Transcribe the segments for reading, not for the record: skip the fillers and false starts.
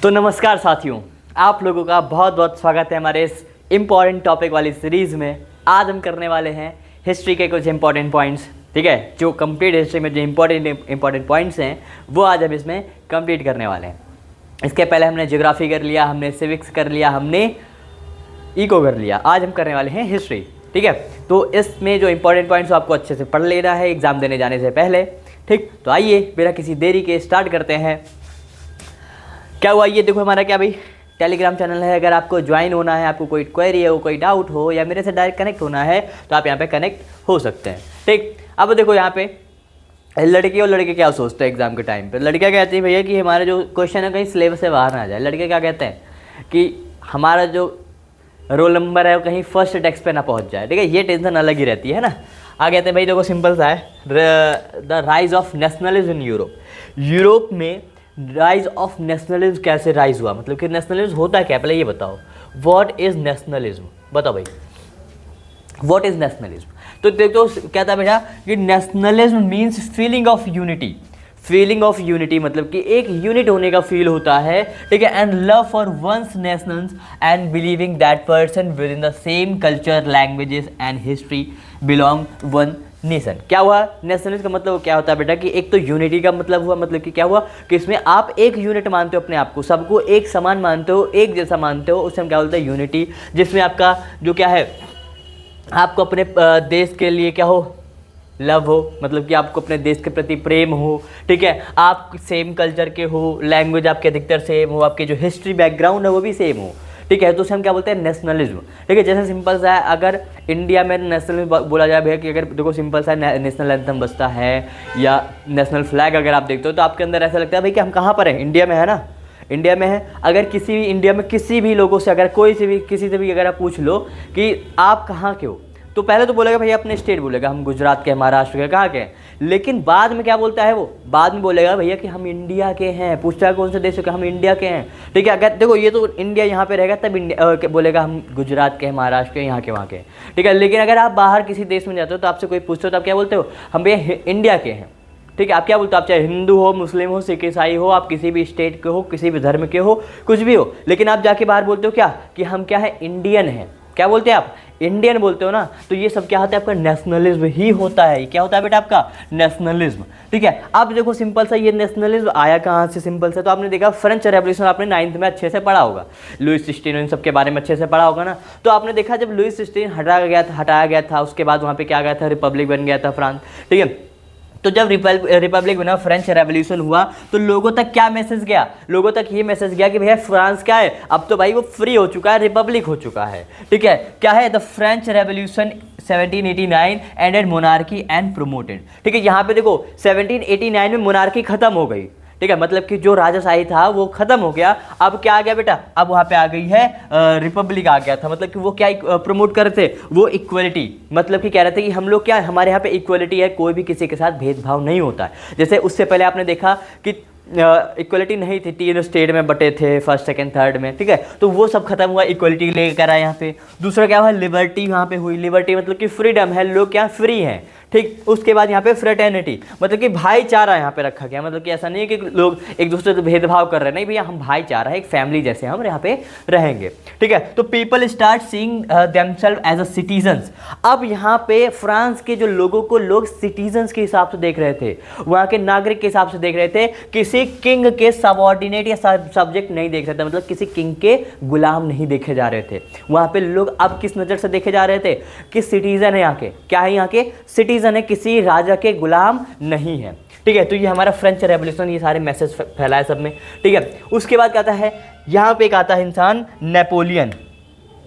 तो नमस्कार साथियों, आप लोगों का बहुत बहुत स्वागत है हमारे इस इम्पॉर्टेंट टॉपिक वाली सीरीज़ में। आज हम करने वाले हैं हिस्ट्री के कुछ इंपॉर्टेंट पॉइंट्स। ठीक है, जो कंप्लीट हिस्ट्री में जो इंपॉर्टेंट पॉइंट्स हैं वो आज हम इसमें कंप्लीट करने वाले हैं। इसके पहले हमने ज्योग्राफी कर लिया, हमने सिविक्स कर लिया, हमने इको कर लिया। आज हम करने वाले हैं हिस्ट्री। ठीक है, तो इसमें जो इंपॉर्टेंट पॉइंट्स आपको अच्छे से पढ़ लेना है एग्जाम देने जाने से पहले। ठीक, तो आइए बिना किसी देरी के स्टार्ट करते हैं। क्या हुआ, ये देखो हमारा क्या भाई टेलीग्राम चैनल है। अगर आपको ज्वाइन होना है, आपको कोई क्वेरी हो, कोई डाउट हो या मेरे से डायरेक्ट कनेक्ट होना है तो आप यहाँ पे कनेक्ट हो सकते हैं। ठीक, अब देखो यहाँ पे लड़की और लड़के क्या सोचते हैं एग्जाम के टाइम पे। लड़कियाँ कहती हैं भैया कि हमारा जो क्वेश्चन है कहीं सिलेबस से बाहर ना जाए। लड़के क्या कहते हैं कि हमारा जो रोल नंबर है वो कहीं फर्स्ट डेस्क पे ना पहुँच जाए। ठीक है, ये टेंशन अलग ही रहती है ना। आगे कहते हैं भाई देखो सिंपल सा है, the rise of nationalism in Europe. Europe में राइज ऑफ नेशनलिज्म कैसे राइज हुआ, मतलब कि नेशनलिज्म होता क्या, पहले ये बताओ। व्हाट इज नेशनलिज्म, बताओ भाई व्हाट इज नेशनलिज्म। तो देखो क्या था बेटा कि nationalism means feeling of unity. Feeling of unity मतलब कि एक यूनिट होने का फील होता है। ठीक है, and love for one's nationals and believing that person within the same culture, languages and history belong one nation. क्या हुआ, नेशनलिज्म का मतलब क्या होता है बेटा कि एक तो यूनिटी का मतलब हुआ, मतलब कि क्या हुआ कि इसमें आप एक यूनिट मानते हो अपने आप को, सबको एक समान मानते हो, एक जैसा मानते हो, उससे हम क्या बोलते हैं यूनिटी। जिसमें आपका जो क्या है, आपको अपने देश के लिए क्या हो, लव हो, मतलब कि आपको अपने देश के प्रति प्रेम हो। ठीक है, आप सेम कल्चर के हो, लैंग्वेज आपके अधिकतर सेम हो, आपके जो हिस्ट्री बैकग्राउंड है वो भी सेम हो। ठीक है, तो उसे हम क्या बोलते हैं नेशनलिज्म। ठीक है, जैसे सिंपल सा है, अगर इंडिया में नेशनलिज्म बोला जाए भैया कि अगर देखो सिंपल सा नेशनल एंथम बजता है या नेशनल फ्लैग अगर आप देखते हो तो आपके अंदर ऐसा लगता है भाई कि हम कहाँ पर हैं, इंडिया में है ना, इंडिया में है। अगर किसी भी इंडिया में किसी भी लोगों से अगर कोई से भी किसी से भी अगर आप पूछ लो कि आप कहाँ के हो तो पहले तो बोलेगा भैया अपने स्टेट बोलेगा, हम गुजरात के, महाराष्ट्र के, कहाँ के हैं। लेकिन बाद में क्या बोलता है वो, बाद में बोलेगा भैया कि हम इंडिया के हैं। पूछता है कौन से देश के, हम इंडिया के हैं। ठीक है, अगर देखो ये तो इंडिया यहाँ पे रहेगा तब इंडिया बोलेगा हम गुजरात के हैं, महाराष्ट्र के, यहाँ के, वहाँ के। ठीक है, लेकिन अगर आप बाहर किसी देश में जाते हो तो आपसे कोई पूछते हो तो आप क्या बोलते हो, हम भैया इंडिया के हैं। ठीक है, आप क्या बोलते हो, आप चाहे हिंदू हो, मुस्लिम हो, सिख, ईसाई हो, आप किसी भी स्टेट के हो, किसी भी धर्म के हो, कुछ भी हो, लेकिन आप जाके बाहर बोलते हो क्या कि हम क्या है, इंडियन हैं। क्या बोलते हैं आप, इंडियन बोलते हो ना। तो ये सब क्या होता है, आपका नेशनलिज्म ही होता है। क्या होता है बेटा आपका नेशनलिज्म। ठीक है, अब देखो सिंपल सा ये नेशनलिज्म आया कहाँ से, सिंपल सा तो आपने देखा फ्रेंच रेवोल्यूशन आपने 9th में अच्छे से पढ़ा होगा, लुइस 16 इन सब के बारे में अच्छे से पढ़ा होगा ना। तो आपने देखा जब लुइस 16 हटाया गया था उसके बाद वहाँ पे क्या गया था, रिपब्लिक बन गया था फ्रांस। ठीक है, तो जब रिपब्लिक बना, फ्रेंच रेवोल्यूशन हुआ तो लोगों तक क्या मैसेज गया, लोगों तक ये मैसेज गया कि भैया फ्रांस क्या है, अब तो भाई वो फ्री हो चुका है, रिपब्लिक हो चुका है। ठीक है, क्या है, the French revolution 1789 ended monarchy and promoted. ठीक है, यहाँ पे देखो 1789 में मोनार्की खत्म हो गई। ठीक है, मतलब कि जो राजाशाही था वो खत्म हो गया। अब क्या आ गया बेटा, अब वहाँ पे आ गई है रिपब्लिक आ गया था। मतलब कि वो क्या प्रमोट कर रहे थे, वो इक्वलिटी, मतलब कि कह रहे थे कि हम लोग क्या, हमारे यहाँ पे इक्वलिटी है, कोई भी किसी के साथ भेदभाव नहीं होता है। जैसे उससे पहले आपने देखा कि इक्वलिटी नहीं थी, 3 स्टेट में बटे थे, फर्स्ट सेकंड थर्ड में। ठीक है, तो वो सब खत्म हुआ, इक्वलिटी लेकर आया यहाँ पे। दूसरा क्या हुआ, लिबर्टी यहाँ पे हुई। लिबर्टी मतलब कि फ्रीडम है, लोग क्या फ्री हैं। ठीक, उसके बाद यहाँ पे फ्रेटर्निटी मतलब कि भाईचारा यहाँ पे रखा गया। मतलब कि ऐसा नहीं है कि लोग एक दूसरे से भेदभाव कर रहे हैं, नहीं भैया हम भाईचारा है, एक फैमिली जैसे हम यहाँ पे रहेंगे। ठीक है, तो people start seeing themselves as a citizens. अब यहाँ पे फ्रांस के जो लोगों को लोग सिटीजन्स के हिसाब से देख रहे थे, वहाँ के नागरिक के हिसाब से देख रहे थे, किसी किंग के सबऑर्डिनेट या सब्जेक्ट नहीं देख रहे थे, मतलब किसी किंग के गुलाम नहीं देखे जा रहे थे। वहाँ पे लोग अब किस नज़र से देखे जा रहे थे कि सिटीजन है यहाँ के, क्या है यहाँ के सिटीजन है, किसी राजा के गुलाम नहीं है। ठीक है, तो ये हमारा फ्रेंच रेवोल्यूशन, ये सारे मैसेज फैलाए सब में। ठीक है, उसके बाद क्या आता है, यहाँ पे एक आता है इंसान नेपोलियन।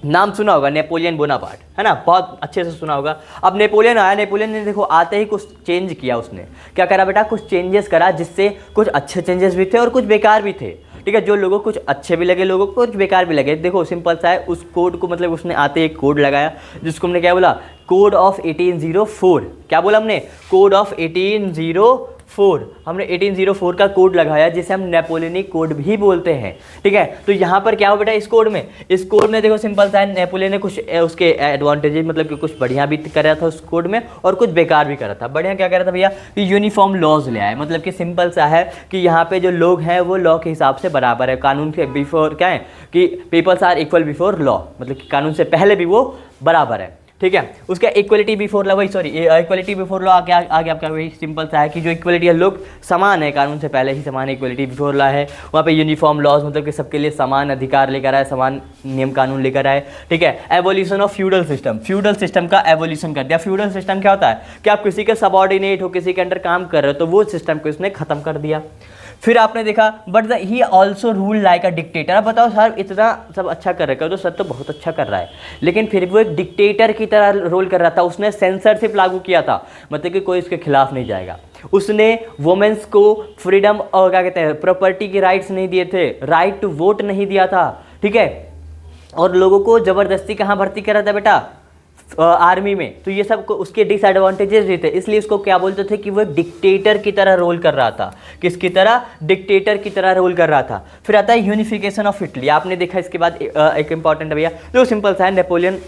नाम सुना होगा, नेपोलियन बोनापार्ट, है ना, बहुत अच्छे से सुना होगा। अब नेपोलियन आया, नेपोलियन ने देखो आते ही कुछ चेंज किया। उसने क्या करा बेटा, कुछ चेंजेस करा, जिससे कुछ अच्छे चेंजेस भी थे और कुछ बेकार भी थे। ठीक है, जो लोगों को कुछ अच्छे भी लगे, लोगों को कुछ बेकार भी लगे। देखो सिंपल सा है, उस कोड को मतलब उसने आते ही एक कोड लगाया जिसको हमने क्या बोला, कोड ऑफ 1804। क्या बोला हमने, कोड ऑफ 1804। हमने 1804 का कोड लगाया जिसे हम नेपोलियनिक कोड भी बोलते हैं, ठीक है। तो यहाँ पर क्या हो बेटा, इस कोड में देखो सिंपल सा है, नेपोलियन ने कुछ उसके एडवांटेजेस मतलब कि कुछ बढ़िया भी कर रहा था उस कोड में और कुछ बेकार भी कर रहा था। बढ़िया क्या कर रहा था भैया कि यूनिफॉर्म लॉज ले आए, मतलब कि सिंपल सा है कि यहाँ पे जो लोग हैं वो लॉ के हिसाब से बराबर है, कानून के बिफोर क्या है कि peoples are equal before law, मतलब कि कानून से पहले भी वो बराबर है, ठीक है। उसका equality before law, equality before law आगे आपका वही सिंपल सा है कि जो इक्वलिटी है, लोग समान है, कानून से पहले ही समान है, इक्वलिटी बिफोर लॉ है। वहाँ पे यूनिफॉर्म लॉज मतलब कि सबके लिए समान अधिकार लेकर आए, समान नियम कानून लेकर आए, ठीक है। एवोल्यूशन ऑफ फ्यूडल सिस्टम का एवोल्यूशन कर दिया। फ्यूडल सिस्टम क्या होता है कि आप किसी के सबऑर्डिनेट हो, किसी के अंडर काम कर रहे हो, तो वो सिस्टम को इसने खत्म कर दिया। फिर आपने देखा but he also rule like a dictator. अब बताओ सर इतना सब अच्छा कर रहा है, तो सर तो बहुत अच्छा कर रहा है, लेकिन फिर वो एक डिक्टेटर की तरह रोल कर रहा था। उसने सेंसरशिप लागू किया था, मतलब कि कोई इसके खिलाफ नहीं जाएगा। उसने वुमेन्स को फ्रीडम और क्या कहते हैं प्रॉपर्टी के राइट्स नहीं दिए थे, राइट टू वोट नहीं दिया था, ठीक है। और लोगों को जबरदस्ती कहाँ भर्ती करा था बेटा, आर्मी में। तो ये सब उसके डिसएडवांटेजेस भी थे, इसलिए उसको क्या बोलते थे कि वो डिक्टेटर की तरह रोल कर रहा था। किसकी तरह, डिक्टेटर की तरह रोल कर रहा था। फिर आता है यूनिफिकेशन ऑफ इटली। आपने देखा इसके बाद एक इंपॉर्टेंट भैया जो सिंपल सा है, नेपोलियन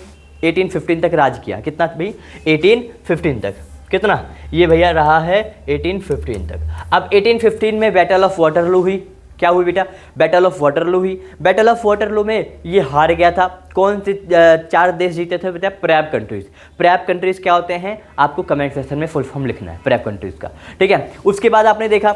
1815 तक राज किया। कितना भाई, 1815 तक, कितना ये भैया रहा है 1815 तक। अब 1815 में बैटल ऑफ वाटरलू हुई। क्या हुई बेटा, बैटल ऑफ वाटरलू हुई। बैटल ऑफ वाटरलू में ये हार गया था। कौन से 4 देश जीते थे बेटा, प्रैब कंट्रीज। प्रैब कंट्रीज क्या होते हैं, आपको कमेंट सेक्शन में फुल फॉर्म लिखना है प्रैब कंट्रीज का, ठीक है। उसके बाद आपने देखा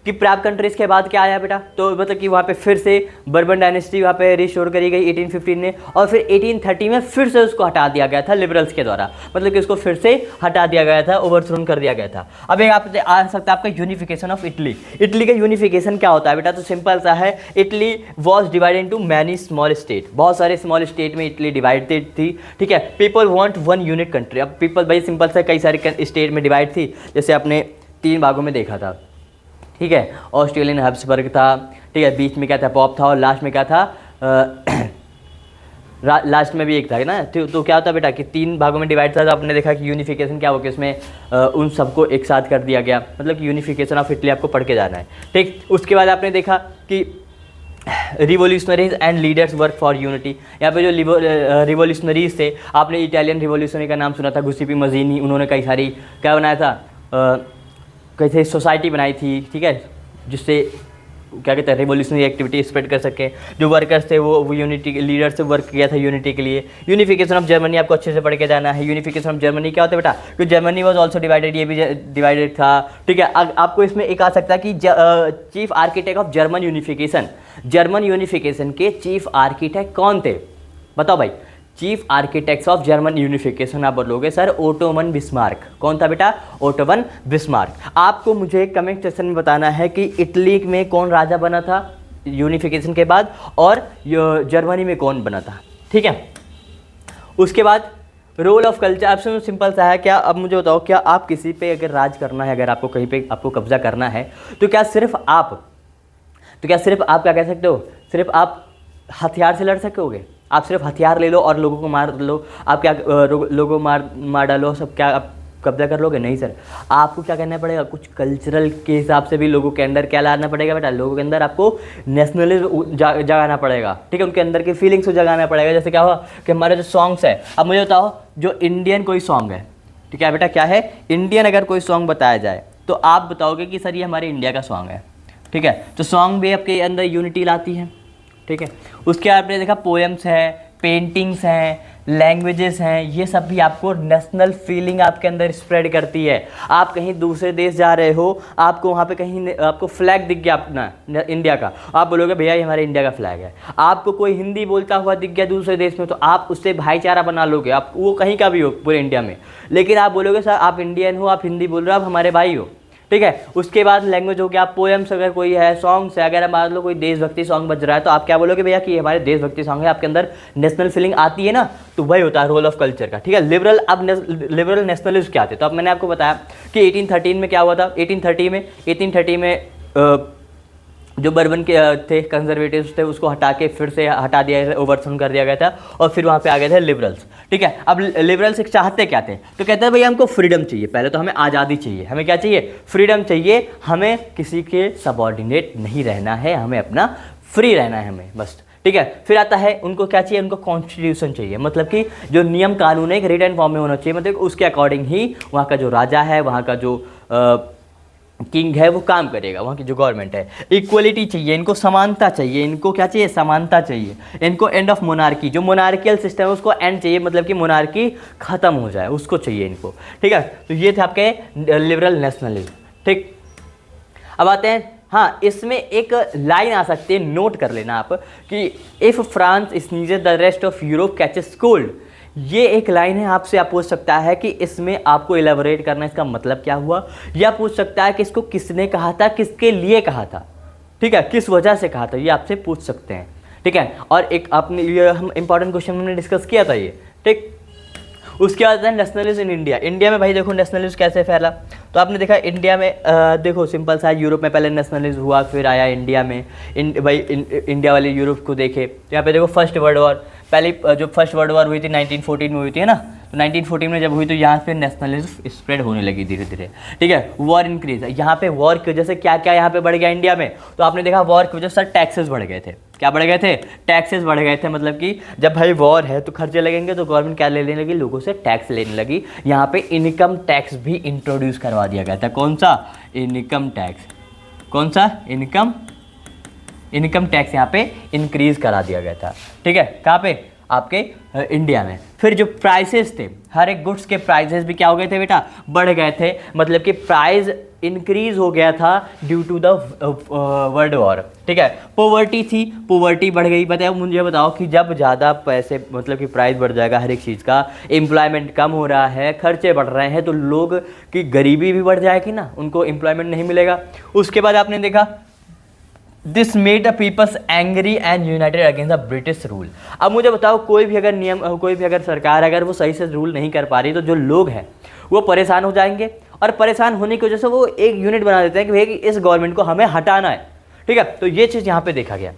कि प्रैब कंट्रीज के बाद क्या आया बेटा, तो मतलब कि वहाँ पे फिर से बर्बन डायनेस्टी वहाँ पे रिस्टोर करी गई 1815 में, और फिर 1830 में फिर से उसको हटा दिया गया था लिबरल्स के द्वारा, मतलब कि उसको फिर से हटा दिया गया था, ओवरथ्रोन कर दिया गया था। अब एक आप आ सकता है आपका यूनिफिकेशन ऑफ इटली। इटली का यूनिफिकेशन क्या होता है बेटा, तो सिंपल सा है, Italy was divided into many small state. बहुत सारे स्मॉल स्टेट में इटली डिवाइडेड थी, ठीक है। People want one unit country. अब पीपल भाई सिंपल सा कई सारे स्टेट में डिवाइड थी, जैसे आपने 3 भागों में देखा था, ठीक है। ऑस्ट्रेलियन हैब्सबर्ग था, ठीक है, बीच में क्या था पॉप था, और लास्ट में क्या था लास्ट में भी एक था ना। तो क्या होता बेटा कि 3 भागों में डिवाइड था। तो आपने देखा कि यूनिफिकेशन क्या हो गया, उसमें उन सबको एक साथ कर दिया गया, मतलब कि यूनिफिकेशन ऑफ इटली आपको पढ़ के जाना है, ठीक। उसके बाद आपने देखा कि revolutionaries and leaders work for unity. यहाँ पे जो रिवोल्यूशनरीज थे, आपने इटालियन रिवोल्यूशनरी का नाम सुना था, गुस्सीपी मजीनी। उन्होंने कई सारी क्या बनाया था, कैसे सोसाइटी बनाई थी, ठीक है, जिससे क्या कहते हैं रिवोल्यूशनरी एक्टिविटी स्प्रेड कर सके। जो वर्कर्स थे वो यूनिटी के लीडर से वर्क किया था यूनिटी के लिए। यूनिफिकेशन ऑफ जर्मनी आपको अच्छे से पढ़ के जाना है। यूनिफिकेशन ऑफ जर्मनी क्या होता है बेटा, कि जर्मनी वाज आल्सो डिवाइडेड, ये भी डिवाइडेड था, ठीक है। आपको इसमें एक आ सकता है कि chief architect of German unification के चीफ आर्किटेक्ट कौन थे, बताओ भाई। Chief architects of German unification आप बोलोगे सर ओटोमन बिस्मार्क। कौन था बेटा, ओटोमन बिस्मार्क। आपको मुझे कमेंट सेक्शन में बताना है कि इटली में कौन राजा बना था यूनिफिकेशन के बाद, और जर्मनी में कौन बना था, ठीक है। उसके बाद रोल ऑफ कल्चर। आपसे सिंपल सा है, क्या अब मुझे बताओ, क्या आप किसी पे अगर राज करना है, अगर आपको कहीं पे आपको कब्जा करना है, तो क्या सिर्फ आप क्या कह सकते हो, सिर्फ आप हथियार से लड़ सकोगे? आप सिर्फ हथियार ले लो और लोगों को मार लो, आप क्या लोगों मार डालो, सब क्या आप कब्जा कर लोगे? नहीं सर, आपको क्या करना पड़ेगा, कुछ कल्चरल के हिसाब से भी लोगों के अंदर क्या लाना पड़ेगा बेटा, लोगों के अंदर आपको नेशनलिज्म जगाना पड़ेगा, ठीक है। उनके अंदर की फीलिंग्स को जगाना पड़ेगा। जैसे क्या हुआ कि हमारे जो सॉन्ग्स है, अब मुझे बताओ जो इंडियन कोई सॉन्ग है, ठीक है बेटा, क्या है इंडियन, अगर कोई सॉन्ग बताया जाए तो आप बताओगे कि सर ये हमारे इंडिया का सॉन्ग है, ठीक है। तो सॉन्ग भी आपके अंदर यूनिटी लाती है, ठीक है। उसके आपने देखा पोएम्स हैं, पेंटिंग्स हैं, लैंग्वेजेस हैं, ये सब भी आपको नेशनल फीलिंग आपके अंदर स्प्रेड करती है। आप कहीं दूसरे देश जा रहे हो, आपको वहाँ पे कहीं आपको फ्लैग दिख गया अपना इंडिया का, आप बोलोगे भैया ये हमारे इंडिया का फ्लैग है। आपको कोई हिंदी बोलता हुआ दिख गया दूसरे देश में, तो आप उससे भाईचारा बना लोगे, आप वो कहीं का भी हो पूरे इंडिया में, लेकिन आप बोलोगे सर आप इंडियन हो, आप हिंदी बोल रहे हो, आप हमारे भाई हो, ठीक है। उसके बाद लैंग्वेज हो गया, पोएम्स अगर कोई है, सॉन्ग्स है, अगर मान लो कोई देशभक्ति सॉन्ग बज रहा है, तो आप क्या बोलोगे भैया कि ये हमारे देशभक्ति सॉन्ग है, आपके अंदर नेशनल फीलिंग आती है ना, तो वही होता है रोल ऑफ कल्चर का, ठीक है। लिबरल नेशनलिस्ट क्या थे, तो अब मैंने आपको बताया कि 1813 में क्या हुआ था, 1830 में जो बर्बन के थे कंजर्वेटिव्स थे उसको हटा के फिर से हटा दिया, ओवरथ्रोन कर दिया गया था, और फिर वहाँ पे आ गए थे लिबरल्स। ठीक है, अब लिबरल्स चाहते क्या थे, तो कहते हैं भैया हमको फ्रीडम चाहिए, पहले तो हमें आज़ादी चाहिए, हमें क्या चाहिए, फ्रीडम चाहिए, हमें किसी के सबॉर्डिनेट नहीं रहना है, हमें अपना फ्री रहना है हमें बस। ठीक है, फिर आता है उनको क्या चाहिए, उनको कॉन्स्टिट्यूशन चाहिए, मतलब कि जो नियम कानून है एक रिटन फॉर्म में होना चाहिए, मतलब उसके अकॉर्डिंग ही वहाँ का जो राजा है, वहाँ का जो किंग है वो काम करेगा, वहाँ की जो गवर्नमेंट है। इक्वलिटी चाहिए इनको, समानता चाहिए इनको, क्या चाहिए, समानता चाहिए इनको। एंड ऑफ मोनार्की, जो मोनार्कियल सिस्टम है उसको एंड चाहिए, मतलब कि मोनार्की खत्म हो जाए उसको चाहिए इनको। ठीक है, तो ये थे आपके लिबरल नेशनलिज्म। ठीक, अब आते हैं, हाँ इसमें एक लाइन आ सकती है, नोट कर लेना आप, कि if France sneezes the rest of Europe catches cold. ये एक लाइन है, आपसे आप पूछ सकता है कि इसमें आपको एलेबोरेट करना इसका मतलब क्या हुआ, या पूछ सकता है कि इसको किसने कहा था, किसके लिए कहा था। ठीक है, किस वजह से कहा था, ये आपसे पूछ सकते हैं। ठीक है, और एक आपने ये हम इंपॉर्टेंट क्वेश्चन हमने डिस्कस किया था ये। ठीक, उसके बाद है नेशनलिज्म इन इंडिया। इंडिया में भाई देखो नेशनलिज्म कैसे फैला, तो आपने देखा इंडिया में देखो सिंपल सा, यूरोप में पहले नेशनलिज्म हुआ, फिर आया इंडिया में। इंडिया वाले यूरोप को देखे, तो यहाँ पे देखो फर्स्ट वर्ल्ड वॉर, पहली जो फर्स्ट वर्ल्ड वॉर हुई थी 1914 में हुई थी, है ना। तो 1914 में जब हुई तो यहाँ पे नेशनलिज्म स्प्रेड होने लगी धीरे धीरे। ठीक है, वॉर इंक्रीज, यहाँ पे वॉर की वजह से क्या क्या यहाँ पे बढ़ गया इंडिया में, तो आपने देखा वॉर की वजह से टैक्सेस बढ़ गए थे। क्या बढ़ गए थे, टैक्सेस बढ़ गए थे, मतलब कि जब भाई वॉर है तो खर्चे लगेंगे, तो गवर्नमेंट क्या लेने लगी, लोगों से टैक्स लेने लगी। यहाँ पे इनकम टैक्स भी इंट्रोड्यूस करवा दिया गया था। कौन सा, इनकम टैक्स, कौन सा, इनकम टैक्स यहाँ पे इंक्रीज करा दिया गया था। ठीक है, कहाँ पे, आपके इंडिया में। फिर जो प्राइसेस थे, हर एक गुड्स के प्राइसेस भी क्या हो गए थे बेटा, बढ़ गए थे, मतलब कि प्राइस इंक्रीज हो गया था due to the world war. ठीक है, पोवर्टी थी, पोवर्टी बढ़ गई। बताओ, मुझे बताओ कि जब ज़्यादा पैसे, मतलब कि प्राइस बढ़ जाएगा हर एक चीज़ का, एम्प्लॉयमेंट कम हो रहा है, खर्चे बढ़ रहे हैं, तो लोग की गरीबी भी बढ़ जाएगी ना, उनको एम्प्लॉयमेंट नहीं मिलेगा। उसके बाद आपने देखा this made the peoples angry and united against the British rule. अब मुझे बताओ, कोई भी अगर नियम, कोई भी अगर सरकार अगर वो सही से रूल नहीं कर पा रही, तो जो लोग हैं वो परेशान हो जाएंगे, और परेशान होने की वजह से वो एक यूनिट बना देते हैं कि भाई इस गवर्नमेंट को हमें हटाना है। ठीक है, तो ये चीज़ यहाँ पे देखा गया।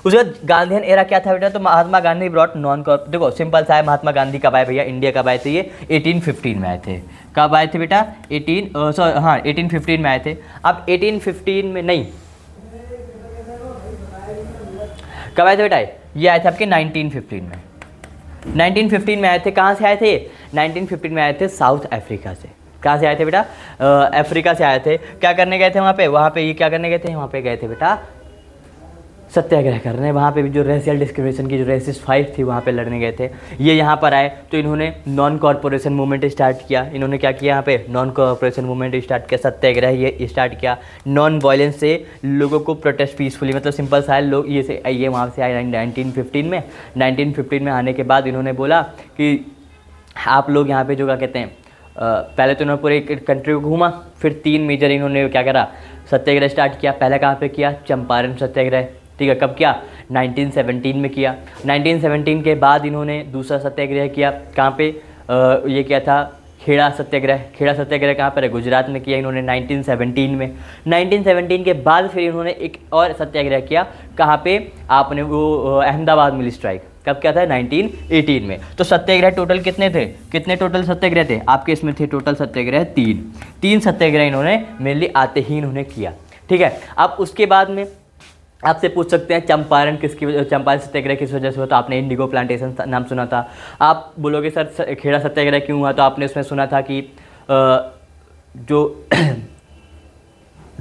उसके बाद गांधीयन एरा क्या था बेटा, तो Mahatma Gandhi brought non Corp, देखो सिंपल सा है, महात्मा गांधी कब आए भैया, इंडिया कब आए थे, ये 1815 में आए थे। कब आए थे बेटा, 1815 में आए थे। अब 1815 में नहीं, कब आए थे बेटा, ये आए थे आपके 1915 में। 1915 में आए थे, कहाँ से आए थे, 1915 में आए थे साउथ अफ्रीका से। कहाँ से आए थे बेटा, अफ्रीका से आए थे। क्या करने गए थे वहाँ पे ये क्या करने गए थे, वहाँ पे गए थे बेटा सत्याग्रह करने। वहाँ पे भी जो रेशियल डिस्क्रिमिनेशन की जो रेसिस्ट फाइट थी वहाँ पे लड़ने गए थे। ये यहाँ पर आए तो इन्होंने नॉन कॉर्पोरेशन मूवमेंट स्टार्ट किया। इन्होंने क्या किया, यहाँ पे नॉन कॉर्पोरेशन मूवमेंट स्टार्ट किया, सत्याग्रह ये स्टार्ट किया। नॉन वायलेंस से लोगों को प्रोटेस्ट पीसफुली, मतलब सिंपल सा लोग ये वहाँ से आए 1915 में। 1915 में आने के बाद इन्होंने बोला कि आप लोग यहाँ पे जो क्या कहते हैं, पहले तो इन्होंने पूरे कंट्री को घूमा, फिर 3 मेजर इन्होंने क्या करा, सत्याग्रह स्टार्ट किया। पहले कहाँ पे किया, चंपारण सत्याग्रह। ठीक है, कब किया, 1917 में किया। 1917 के बाद इन्होंने दूसरा सत्याग्रह किया, कहाँ पे, ये क्या था, खेड़ा सत्याग्रह। खेड़ा सत्याग्रह कहाँ पर है, गुजरात में किया इन्होंने 1917 में। 1917 के बाद फिर इन्होंने एक और सत्याग्रह किया, कहाँ पे, आपने वो अहमदाबाद मिल स्ट्राइक। कब क्या था, 1918 में। तो सत्याग्रह टोटल कितने थे, कितने टोटल सत्याग्रह थे आपके, इसमें थे टोटल सत्याग्रह 3 सत्याग्रह इन्होंने मेनली आते ही इन्होंने किया। ठीक है, अब उसके बाद में आपसे पूछ सकते हैं चंपारण चंपारण सत्याग्रह किस वजह से हुआ, तो आपने इंडिगो प्लांटेशन नाम सुना था। आप बोलोगे सर खेड़ा सत्याग्रह क्यों हुआ, तो आपने उसमें सुना था कि जो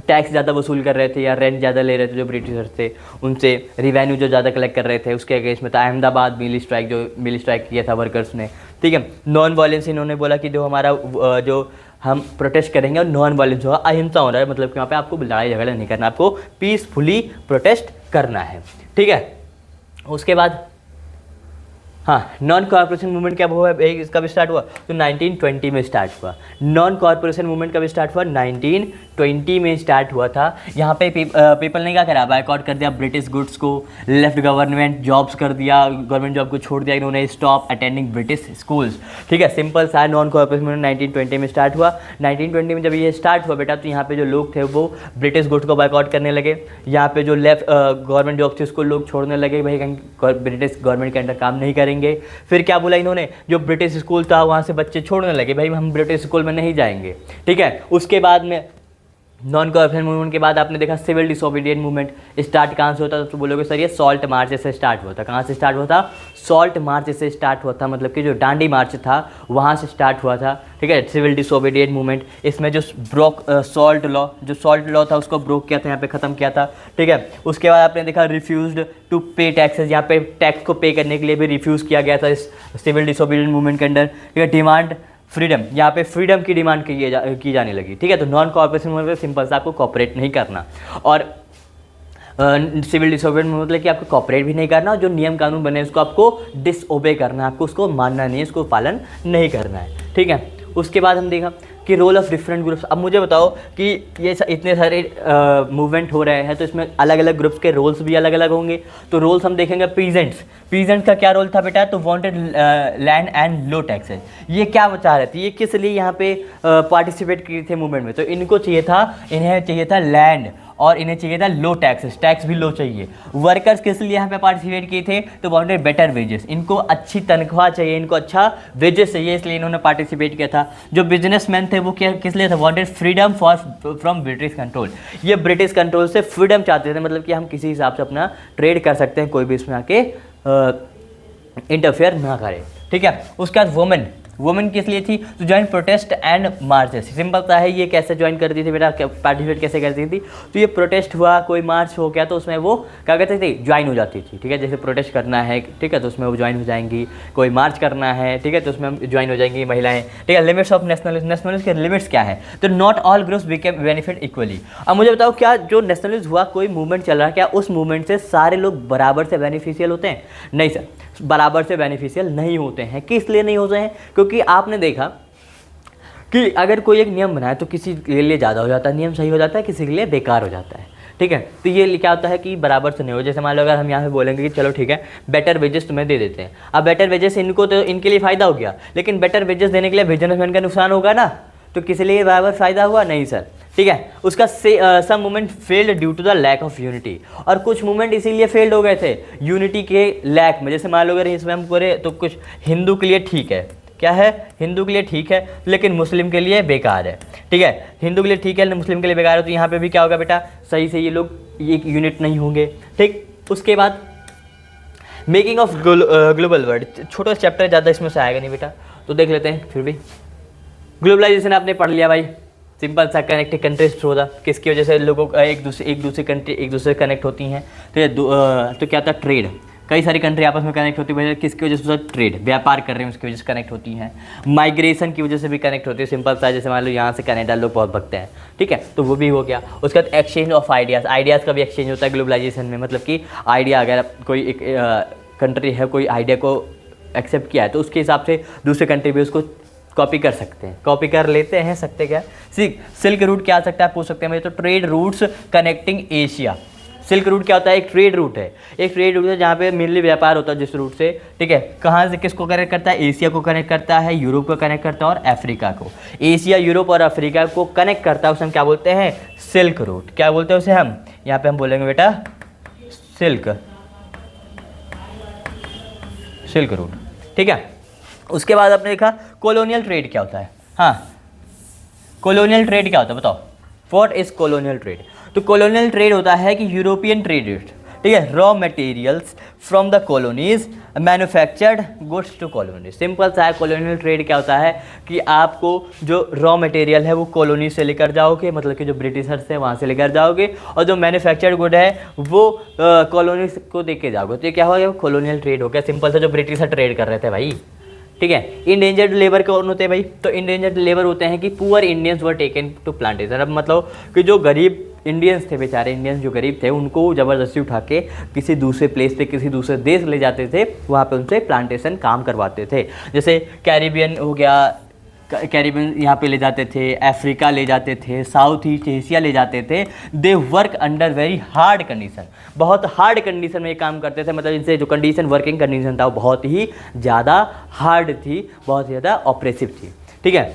टैक्स ज़्यादा वसूल कर रहे थे या रेंट ज़्यादा ले रहे थे जो ब्रिटिशर्स थे, उनसे रिवेन्यू जो ज़्यादा कलेक्ट कर रहे थे, उसके अगेंस्ट में था अहमदाबाद मिल स्ट्राइक किया था वर्कर्स ने। ठीक है, नॉन वायलेंस इन्होंने बोला कि जो हमारा जो हम प्रोटेस्ट करेंगे और नॉन वायलेंस होगा, अहिंसा हो रहा है, मतलब कि वहाँ पे आपको लड़ाई झगड़ा नहीं करना, आपको पीसफुली प्रोटेस्ट करना है। ठीक है, उसके बाद हाँ, नॉन कॉर्पोरेशन मूवमेंट क्या हुआ, कब स्टार्ट हुआ, तो 1920 में स्टार्ट हुआ। नॉन कॉर्पोरेशन मूवमेंट कब स्टार्ट हुआ, 1920 में स्टार्ट हुआ था। यहाँ पे पीपल ने क्या करा, बायकॉट कर दिया ब्रिटिश गुड्स को, लेफ्ट गवर्नमेंट जॉब्स कर दिया, गवर्नमेंट जॉब को छोड़ दिया, इन्होंने स्टॉप अटेंडिंग ब्रिटिश स्कूल्स। ठीक है, सिंपल सा नॉन कॉर्पोरेशन मूवमेंट 1920 में स्टार्ट हुआ। 1920 में जब ये स्टार्ट हुआ बेटा, तो यहाँ पे जो लोग थे वो ब्रिटिश गुड्स को बायकॉट करने लगे। यहाँ पे जो लेफ्ट गवर्नमेंट जॉब थी उसको लोग छोड़ने लगे, भाई ब्रिटिश गवर्नमेंट के अंडर काम नहीं करेंगे। फिर क्या बोला इन्होंने, जो ब्रिटिश स्कूल था वहाँ से बच्चे छोड़ने लगे, भाई हम ब्रिटिश स्कूल में नहीं जाएंगे। ठीक है, उसके बाद में नॉन कॉर्पोरेशन मूवमेंट के बाद आपने देखा सिविल डिसोबीडिएंट मूवमेंट स्टार्ट कहाँ से होता था, तो बोलोगे सर ये सॉल्ट मार्च से स्टार्ट हुआ था। कहाँ से स्टार्ट हुआ था, सॉल्ट मार्च से स्टार्ट हुआ था, मतलब कि जो डांडी मार्च था वहाँ से स्टार्ट हुआ था। ठीक है, सिविल डिसोबीडिएंट मूवमेंट, इसमें जो सॉल्ट लॉ था उसको ब्रोक किया था, यहाँ पे ख़त्म किया था। ठीक है, उसके बाद आपने देखा रिफ्यूज्ड टू पे टैक्सेस, यहाँ पे टैक्स को पे करने के लिए भी रिफ्यूज़ किया गया था इस सिविल डिसोबीडिएंट मूवमेंट के अंडर। ठीक है, डिमांड फ्रीडम, यहाँ पे फ्रीडम की डिमांड की जाने लगी। ठीक है, तो नॉन कॉर्पोरेशन मूवमेंट सिंपल सा आपको कॉपरेट नहीं करना, और सिविल डिसोबीडिएंट मतलब कि आपको कॉपरेट भी नहीं करना, और जो नियम कानून बने उसको आपको डिसओबे करना है, आपको उसको मानना नहीं है, उसको पालन नहीं करना है। ठीक है, उसके बाद हम देखा कि रोल ऑफ डिफरेंट ग्रुप्स। अब मुझे बताओ कि ये इतने सारे मूवमेंट हो रहे हैं, तो इसमें अलग अलग ग्रुप्स के रोल्स भी अलग अलग होंगे। तो रोल्स हम देखेंगे, पीजेंट्स का क्या रोल था बेटा, तो wanted land and low taxes. ये क्या बचा रहे थे, ये किस लिए यहाँ पे पार्टिसिपेट किए थे मूवमेंट में, तो इनको इन्हें चाहिए था लैंड, और इन्हें चाहिए था लो टैक्सेस, टैक्स भी लो चाहिए। वर्कर्स किस लिए यहाँ पे पार्टिसिपेट किए थे, तो वांटेड बेटर वेजेस, इनको अच्छी तनख्वाह चाहिए, इनको अच्छा वेजेस चाहिए, इसलिए इन्होंने पार्टिसिपेट किया था। जो बिजनेसमैन थे वो क्या किस लिए था, wanted freedom from British control, ये ब्रिटिश कंट्रोल से फ्रीडम चाहते थे, मतलब कि हम किसी हिसाब से अपना ट्रेड कर सकते हैं, कोई भी इसमें आके इंटरफेयर ना करे। ठीक है, उसके बाद वुमेन किस लिए थी, तो join protest and marches. Simple सा है, ये कैसे ज्वाइन करती थी बेटा, पार्टिसिपेट कैसे करती थी, तो ये प्रोटेस्ट हुआ, कोई मार्च हो गया तो उसमें वो क्या कहते थे, ज्वाइन हो जाती थी। ठीक है, जैसे प्रोटेस्ट करना है, ठीक है, तो उसमें वो ज्वाइन हो जाएंगी, कोई मार्च करना है, ठीक है, तो उसमें ज्वाइन हो जाएंगी महिलाएं। ठीक है, लिमिट्स ऑफ नेशनलिज्म के लिमिट्स क्या है, तो not all groups became benefit equally. अब मुझे बताओ, क्या जो नेशनलिज्म हुआ, कोई मूवमेंट चल रहा है, क्या उस मूवमेंट से सारे लोग बराबर से बेनिफिशियल होते हैं, नहीं सर, बराबर से बेनिफिशियल नहीं होते हैं। किस लिए नहीं होते हैं, क्योंकि आपने देखा कि अगर कोई एक नियम बनाए तो किसी के लिए ज़्यादा हो जाता है, नियम सही हो जाता है, किसी के लिए बेकार हो जाता है। ठीक है, तो ये क्या होता है कि बराबर से नहीं हो। जैसे मान लो अगर हम यहाँ पे बोलेंगे कि चलो ठीक है बेटर वेजेस तुम्हें दे देते हैं, अब बेटर वेजेस इनको तो इनके लिए फ़ायदा हो गया, लेकिन बेटर वेजेस देने के लिए बिजनेसमैन का नुकसान होगा ना, तो किसी लिए बराबर फ़ायदा हुआ नहीं सर। ठीक है, उसका some movement failed due to the lack of unity, और कुछ मूवमेंट इसीलिए फेल्ड हो गए थे यूनिटी के लैक में। जैसे मान लो अगर इसमें हम करें तो कुछ हिंदू के लिए ठीक है, क्या है, हिंदू के लिए ठीक है, लेकिन मुस्लिम के लिए बेकार है। ठीक है, हिंदू के लिए ठीक है, मुस्लिम के लिए बेकार है, तो यहाँ पे भी क्या होगा बेटा, सही से ये लोग एक यूनिट नहीं होंगे। ठीक, उसके बाद मेकिंग ऑफ ग्लोबल वर्ल्ड, छोटा चैप्टर, ज़्यादा इसमें से आएगा नहीं बेटा, तो देख लेते हैं। फिर भी ग्लोबलाइजेशन आपने पढ़ लिया भाई, सिंपल सा कनेक्टेड कंट्रीज थ्रू था, किसकी वजह से लोगों का एक दूसरे कंट्री एक दूसरे से कनेक्ट होती हैं। तो क्या था, ट्रेड, कई सारी कंट्री आपस में कनेक्ट होती है, किसकी वजह से, ट्रेड, व्यापार कर रहे हैं उसकी वजह से कनेक्ट होती हैं। माइग्रेशन की वजह से भी कनेक्ट होती है, सिंपल सा, जैसे मान लो यहाँ से कनाडा लोग बहुत भगते हैं, ठीक है, तो वो भी हो गया। उसके बाद एक्सचेंज ऑफ आइडियाज़ का भी एक्सचेंज होता है ग्लोबलाइजेशन में, मतलब कि आइडिया, अगर कोई एक कंट्री है, कोई आइडिया को एक्सेप्ट किया है, तो उसके हिसाब से दूसरे कंट्री भी उसको कॉपी कर सकते हैं, कॉपी कर लेते हैं, सकते क्या, सिल्क रूट क्या आ सकता है, पूछ सकते हैं मुझे, तो trade routes connecting Asia. Silk route क्या होता है, एक ट्रेड रूट है, एक ट्रेड रूट है जहाँ पे मेनली व्यापार होता है जिस रूट से। ठीक है, कहाँ से किसको कनेक्ट करता है, एशिया को कनेक्ट करता है, यूरोप को कनेक्ट करता है, और अफ्रीका को। एशिया, यूरोप और अफ्रीका को कनेक्ट करता है, उसे हम क्या बोलते हैं, सिल्क रूट। क्या बोलते हैं उसे हम, यहाँ पे हम बोलेंगे बेटा सिल्क रूट। ठीक है, उसके बाद आपने देखा कॉलोनियल ट्रेड क्या होता है। हाँ, कॉलोनियल ट्रेड क्या होता है बताओ, व्हाट इज कॉलोनियल ट्रेड, तो कॉलोनियल ट्रेड होता है कि यूरोपियन ट्रेड, ठीक है, raw materials from the colonies manufactured goods to colonies. Simple सा है, कॉलोनियल ट्रेड क्या होता है कि आपको जो रॉ मटेरियल है वो कॉलोनी से लेकर जाओगे, मतलब कि जो ब्रिटिशर्स है वहाँ से लेकर जाओगे, और जो मैन्युफैक्चर्ड गुड है वो कॉलोनी को दे के जाओगे, तो ये क्या हो गया, कॉलोनियल ट्रेड हो गया। सिंपल सा, जो ब्रिटिशर ट्रेड कर रहे थे भाई। ठीक है, इंडेंजर्ड लेबर कौन होते हैं भाई, तो इंडेंजर्ड लेबर होते हैं कि poor Indians were taken to plantation. अब मतलब कि जो गरीब इंडियंस थे बेचारे, इंडियंस जो गरीब थे उनको ज़बरदस्ती उठा के किसी दूसरे प्लेस पे, किसी दूसरे देश ले जाते थे, वहाँ पे उनसे प्लांटेशन काम करवाते थे। जैसे कैरिबियन हो गया, कैरिबियन यहाँ पे ले जाते थे, अफ्रीका ले जाते थे, साउथ ईस्ट एशिया ले जाते थे। They work under very hard condition, बहुत हार्ड कंडीशन में ये काम करते थे। मतलब इनसे जो कंडीशन, वर्किंग कंडीशन था वो बहुत ही ज़्यादा हार्ड थी, बहुत ज़्यादा ऑपरेसिव थी। ठीक है।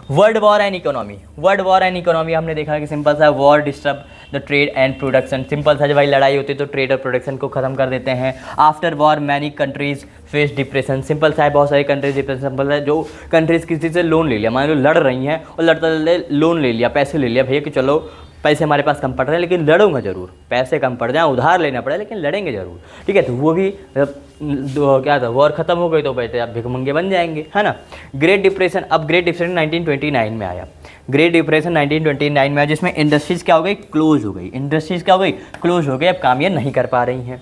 World war and economy, world war and economy हमने देखा कि सिंपल सा war disturb the trade and production. Simple सा जब भाई लड़ाई होती है तो ट्रेड और प्रोडक्शन को ख़त्म कर देते हैं। After war many countries face depression, simple सा है बहुत सारी कंट्रीज डिप्रेशन। सिंपल है जो कंट्रीज किसी से लोन ले लिया, मान लो लड़ रही हैं और लड़ते लोन ले लिया, पैसे ले लिया भैया कि चलो पैसे हमारे पास कम पड़ रहे हैं लेकिन लड़ूंगा जरूर, पैसे कम पड़ जाए, उधार लेना पड़े लेकिन लड़ेंगे जरूर। ठीक है, तो वो भी क्या था, वॉर खत्म हो गई तो बेटे अब भिखमंगे बन जाएंगे, है ना। ग्रेट डिप्रेशन, अब ग्रेट डिप्रेशन 1929 में आया। ग्रेट डिप्रेशन 1929 में आया जिसमें इंडस्ट्रीज़ क्या हो गई, क्लोज हो गई। इंडस्ट्रीज़ क्या हो गई, क्लोज हो गई, अब काम ये नहीं कर पा रही हैं।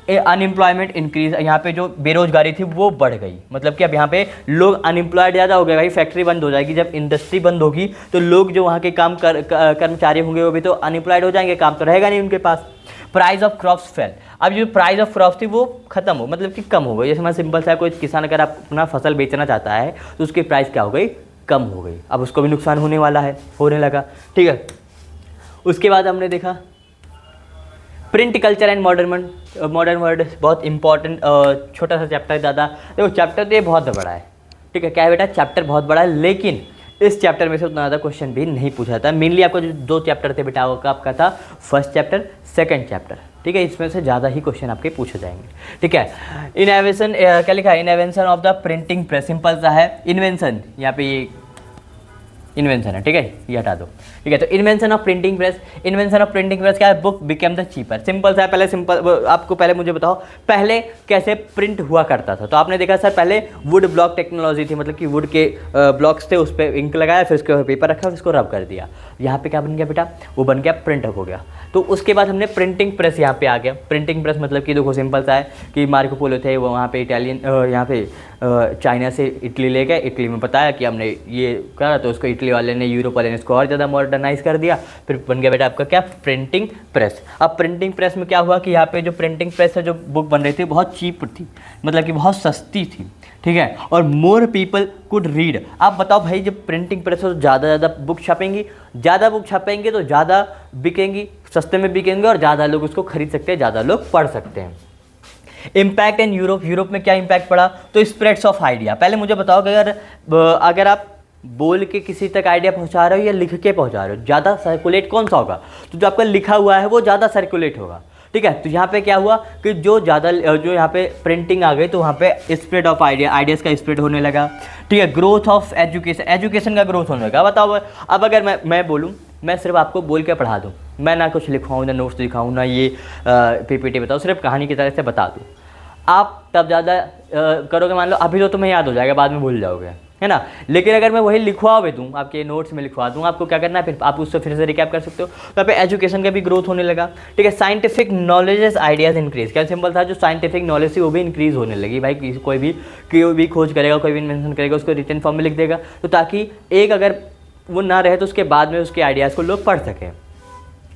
अनएम्प्लॉयमेंट इंक्रीज, यहाँ पे जो बेरोजगारी थी वो बढ़ गई। मतलब कि अब यहाँ पे लोग अनएम्प्लॉयड ज़्यादा हो गए भाई, फैक्ट्री बंद हो जाएगी, जब इंडस्ट्री बंद होगी तो लोग जो वहाँ के काम कर्मचारी होंगे वो भी तो अनएम्प्लॉयड हो जाएंगे, काम तो रहेगा नहीं उनके पास। प्राइस ऑफ क्रॉप्स फेल, अब जो प्राइस ऑफ क्रॉप्स थी वो खत्म हो, मतलब कि कम हो गई। जैसे मैं सिंपल सा, कोई किसान अगर आप अपना फसल बेचना चाहता है तो उसकी प्राइस क्या हो गई, कम हो गई। अब उसको भी नुकसान होने वाला है, होने लगा। ठीक है, उसके बाद हमने देखा print culture and modern world, बहुत इंपॉर्टेंट छोटा सा चैप्टर है ज़्यादा। देखो चैप्टर तो ये बहुत बड़ा है। ठीक है, क्या है बेटा, चैप्टर बहुत बड़ा है लेकिन इस चैप्टर में से उतना ज़्यादा क्वेश्चन भी नहीं पूछा था। मेनली आपको जो 2 चैप्टर थे बेटा, वो आपका था फर्स्ट चैप्टर, सेकंड चैप्टर। ठीक है, इसमें से ज़्यादा ही क्वेश्चन आपके पूछे जाएंगे। ठीक है, इन्वेंशन क्या लिखा है, invention of the printing press. Simple सा है इन्वेंशन, यहाँ पे ये इन्वेंशन है। ठीक है, ये हटा दो। ठीक है, तो invention of printing press, invention of printing press क्या है, book became the cheaper. Simple सा है, पहले सिंपल आपको पहले मुझे बताओ पहले कैसे प्रिंट हुआ करता था। तो आपने देखा सर पहले वुड ब्लॉक टेक्नोलॉजी थी, मतलब कि वुड के ब्लॉक्स थे, उस पर इंक लगाया, फिर उसके पेपर रखा, फिर उसको रब कर दिया। यहाँ पे क्या बन गया बेटा, वो बन गया प्रिंट हो गया। तो उसके बाद हमने प्रिंटिंग प्रेस यहाँ पे आ गया। प्रिंटिंग प्रेस मतलब कि देखो सिंपल सा है कि मार्को पोलो थे, वो वहाँ पे इटालियन यहाँ पे चाइना से इटली ले गए, इटली में बताया कि हमने ये करा, तो उसको इटली वाले ने, यूरोप वाले ने इसको और ज़्यादा मॉडर्नाइज कर दिया, फिर बन गया बेटा आपका क्या, प्रिंटिंग प्रेस। अब प्रिंटिंग प्रेस में क्या हुआ कि यहाँ पे जो प्रिंटिंग प्रेस है, जो बुक बन रही थी बहुत चीप थी, मतलब कि बहुत सस्ती थी। ठीक है, और मोर पीपल कुड रीड। आप बताओ भाई जब प्रिंटिंग प्रेस हो तो ज़्यादा बुक छपेंगी, ज़्यादा बुक छपेंगे तो ज़्यादा बिकेंगी, सस्ते में बिकेंगे और ज़्यादा लोग उसको खरीद सकते हैं, ज़्यादा लोग पढ़ सकते हैं। इम्पैक्ट इन यूरोप, यूरोप में क्या इम्पैक्ट पड़ा, तो स्प्रेड्स ऑफ आइडिया। पहले मुझे बताओ कि अगर आप बोल के किसी तक आइडिया पहुंचा रहे हो या लिख के पहुंचा रहे हो, ज़्यादा सर्कुलेट कौन सा होगा, तो जो आपका लिखा हुआ है वो ज़्यादा सर्कुलेट होगा। ठीक है, तो यहाँ पे क्या हुआ कि जो यहाँ पे प्रिंटिंग आ गई तो वहाँ पे स्प्रेड ऑफ आइडियाज़ का स्प्रेड होने लगा। ठीक है, ग्रोथ ऑफ एजुकेशन, एजुकेशन का ग्रोथ होने लगा। बताओ अब अगर मैं बोलूँ, मैं सिर्फ आपको बोल के पढ़ा दूँ, मैं ना कुछ लिखवाऊँ, ना नोट्स दिखाऊँ, ना ये पीपीटी बताऊँ, सिर्फ कहानी की तरह से बता दूँ, आप तब ज़्यादा करोगे। मान लो अभी तो तुम्हें याद हो जाएगा, बाद में भूल जाओगे, है ना। लेकिन अगर मैं वही लिखवा भी दूँ, आपके नोट्स में लिखवा दूँ, आपको क्या करना है, फिर आप उससे फिर से रिकैप कर सकते हो। तो यहाँ पे एजुकेशन का भी ग्रोथ होने लगा। ठीक है, साइंटिफिक नॉलेजेस आइडियाज़ इंक्रीज। क्या सिंपल था, जो साइंटिफिक नॉलेज थी वो भी इंक्रीज होने लगी। भाई कोई भी खोज करेगा, कोई भी इन्वेंशन करेगा, उसको रिटन फॉर्म में लिख देगा, तो ताकि एक अगर वो ना रहे तो उसके बाद में उसके आइडियाज़ को लोग पढ़ सकें।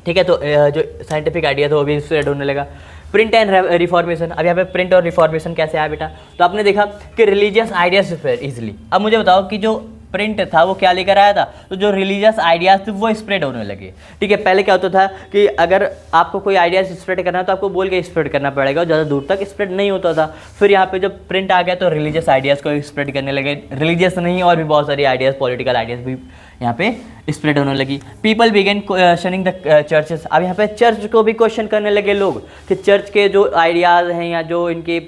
ठीक है, तो जो साइंटिफिक आइडिया था वो भी स्प्रेड होने लगा। प्रिंट एंड रिफॉर्मेशन, अब यहाँ पे प्रिंट और रिफॉर्मेशन कैसे आया बेटा, तो आपने देखा कि रिलीजियस आइडियाज स्प्रेड इजीली। अब मुझे बताओ कि जो प्रिंट था वो क्या लेकर आया था, तो जो रिलीजियस आइडियाज थे वो स्प्रेड होने लगे। ठीक है, पहले क्या होता था कि अगर आपको कोई आइडियाज स्प्रेड करना है तो आपको बोल के स्प्रेड करना पड़ेगा, और ज़्यादा दूर तक स्प्रेड नहीं होता था। फिर यहाँ पे जब प्रिंट आ गया तो रिलीजियस आइडियाज़ को स्प्रेड करने लगे। रिलीजियस नहीं और भी बहुत सारी आइडियाज़, पॉलिटिकल आइडियाज़ भी यहाँ पे स्प्रेड होने लगी। People begin questioning the churches, अब यहाँ पे चर्च को भी क्वेश्चन करने लगे लोग कि चर्च के जो आइडियाज़ हैं या जो इनके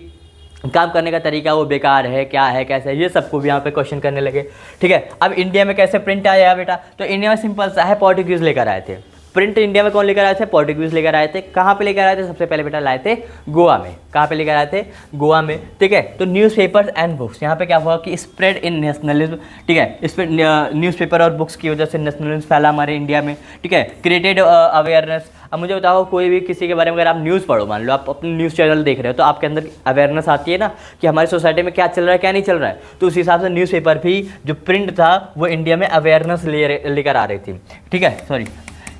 काम करने का तरीका वो बेकार है, क्या है, कैसे है, ये सबको भी यहाँ पे क्वेश्चन करने लगे। ठीक है, अब इंडिया में कैसे प्रिंट आया बेटा, तो इंडिया में सिंपल सा है, पोर्टुगीज़ लेकर आए थे प्रिंट। इंडिया में कौन लेकर आए थे, पोर्टुगीज़ लेकर आए थे। कहाँ पे लेकर आए थे, सबसे पहले बेटा लाए थे गोवा में। कहाँ पे लेकर आए थे, गोवा में। ठीक है, तो न्यूज़पेपर्स एंड बुक्स, यहाँ पे क्या हुआ कि स्प्रेड इन नेशनलिज्म। ठीक है, इस पर न्यूज़पेपर और बुक्स की वजह से नेशनलिज्म फैला हमारे इंडिया में। ठीक है, क्रिएटेड अवेयरनेस। अब मुझे बताओ कोई भी किसी के बारे में अगर आप न्यूज़ पढ़ो, मान लो आप अपने न्यूज़ चैनल देख रहे हो, तो आपके अंदर अवेयरनेस आती है ना कि हमारी सोसाइटी में क्या चल रहा है, क्या नहीं चल रहा है। तो उस हिसाब से न्यूज़पेपर भी जो प्रिंट था वो इंडिया में अवेयरनेस लेकर आ रही थी। ठीक है, सॉरी,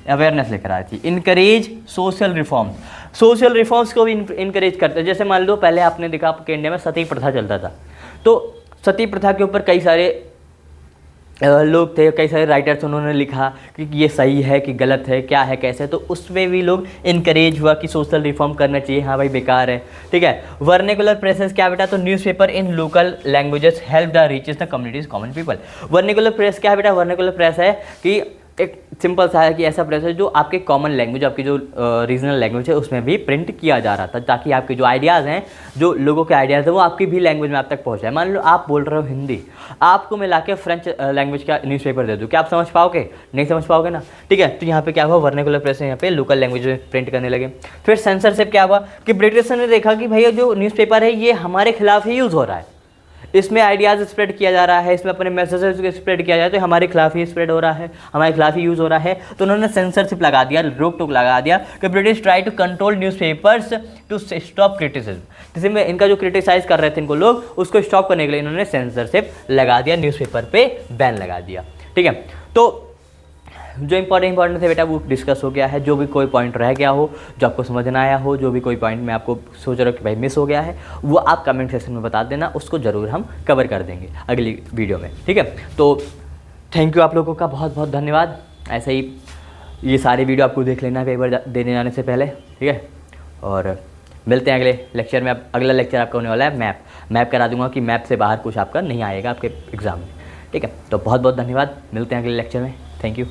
अवेयरनेस लेकर आई थी। Encourage social reforms, social reforms को भी इनकरेज करते हैं। जैसे मान लो पहले आपने देखा आपके इंडिया में सती प्रथा चलता था, तो सती प्रथा के ऊपर कई सारे लोग थे, कई सारे राइटर्स, उन्होंने लिखा कि ये सही है कि गलत है, क्या है कैसे, तो उसमें भी लोग इनकरेज हुआ कि सोशल रिफॉर्म करना चाहिए, हाँ भाई बेकार है, ठीक है। वर्निकुलर प्रेसेस क्या बेटा, तो newspaper in local languages help the reaches the communities common people. Vernacular press क्या है बेटा, वर्निकुलर प्रेस है कि एक सिंपल सा है कि ऐसा प्रेस है जो आपके कॉमन लैंग्वेज, आपकी जो रीजनल लैंग्वेज है उसमें भी प्रिंट किया जा रहा था, ताकि आपके जो आइडियाज़ हैं, जो लोगों के आइडियाज़ हैं, वो आपकी भी लैंग्वेज में आप तक पहुँच जाए। मान लो आप बोल रहे हो हिंदी, आपको मैं लाके फ्रेंच लैंग्वेज का न्यूज़पेपर दे दूँ, क्या आप समझ पाओगे? नहीं समझ पाओगे ना, ठीक है। तो यहाँ पे क्या हुआ, वर्निकुलर प्रेस यहाँ पे लोकल लैंग्वेज में प्रिंट करने लगे। फिर सेंसरशिप क्या हुआ कि ब्रिटिश ने देखा कि भैया जो न्यूज़पेपर है ये हमारे खिलाफ ही यूज़ हो रहा है, इसमें आइडियाज़ स्प्रेड किया जा रहा है, इसमें अपने मैसेजेस स्प्रेड किया जाए, तो हमारे खिलाफ ही स्प्रेड हो रहा है, हमारे खिलाफ ही यूज़ हो रहा है। तो उन्होंने सेंसरशिप लगा दिया, रोक टोक लगा दिया कि British try to control newspapers to stop criticism. किसी में इनका जो क्रिटिसाइज कर रहे थे इनको लोग, उसको स्टॉप करने के लिए इन्होंने सेंसरशिप लगा दिया, न्यूज़पेपर पे बैन लगा दिया, ठीक है। तो जो इंपॉर्टेंट थे बेटा वो डिस्कस हो गया है। जो भी कोई पॉइंट रह गया हो, जो आपको समझ ना आया हो, जो भी कोई पॉइंट मैं आपको सोच रहा हूँ कि भाई मिस हो गया है, वो आप कमेंट सेक्शन में बता देना, उसको ज़रूर हम कवर कर देंगे अगली वीडियो में, ठीक है। तो थैंक यू आप लोगों का बहुत बहुत धन्यवाद। ऐसे ही ये सारे वीडियो आपको देख लेना पेपर देने जाने से पहले, ठीक है। और मिलते हैं अगले लेक्चर में। अब अगला लेक्चर आपका होने वाला है मैप करा दूंगा कि मैप से बाहर कुछ आपका नहीं आएगा आपके एग्ज़ाम में, ठीक है। तो बहुत बहुत धन्यवाद, मिलते हैं अगले लेक्चर में, थैंक यू।